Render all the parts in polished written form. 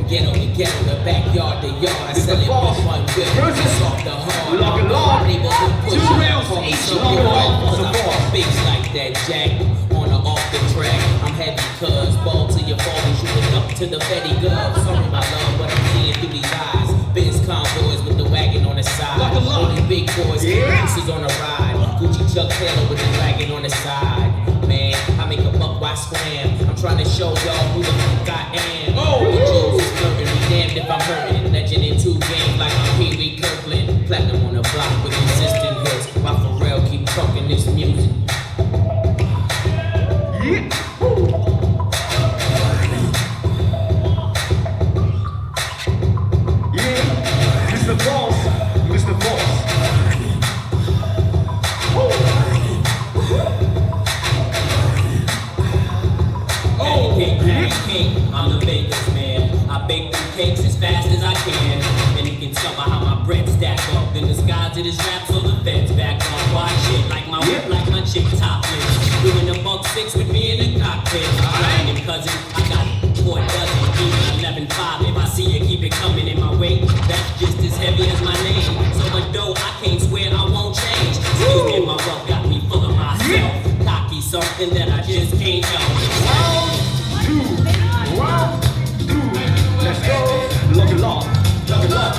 ghetto to ghetto, the backyard to yard. I sell it with one whip, it's off the hard. Lock A Lok. Neighborhood push Two it, rounds call to me each. so Lock A Lok. hard, cause I fuck bass like that, Jack. On or off the track, I'm heavy cuz ball till you fall and shoot it up to the Fetty Gov. Sorry my love, but I'm seeing through these eyes. Biz convoys with the wagon on the side. Lock A Lok. Only big boys, pieces on the ride. Gucci Chuck Taylor with the wagon on the side. Man, I make a buck, why scram? I'm trying to show y'all who the fuck I am. Oh, the Jules is flirting, be damned if I'm hurting. Legend in 2 games like I'm Pee Wee Kirkland. Platinum on the block with consistent hits. While Pharrell keep talking this music. Yeah. Yeah, Mr. Boss, Mr. Boss. I'm the baker's man. I bake them cakes as fast as I can. And you can tell by how my bread stack up. Then the skies of this rap so the feds back on. Watch shit like my whip, like my chick topless. Doing a $1.6 with me in the cockpit. Grinding cousin, I got 4 dozen, even 11.5. If I see you, keep it coming in my way. That's just as heavy as my name. So the dough, I can't swear I won't change. Excuse me, my wealth got me full of myself. Cocky, something that I just can't help. Round two, let's go. Lock A Lok, Lock A Lok.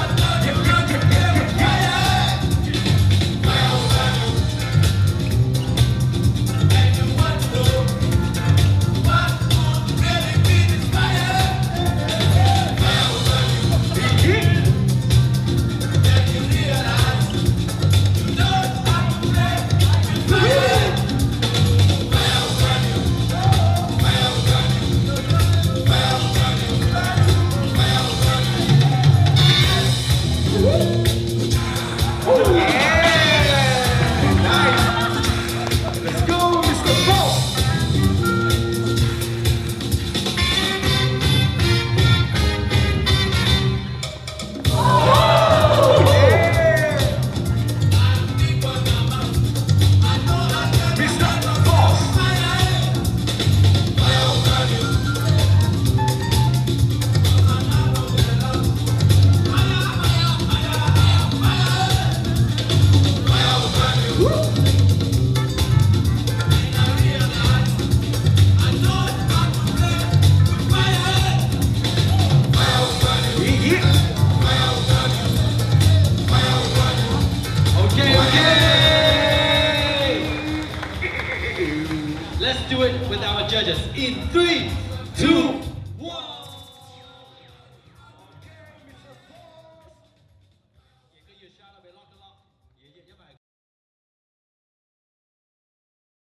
Let's do it with our judges in 3,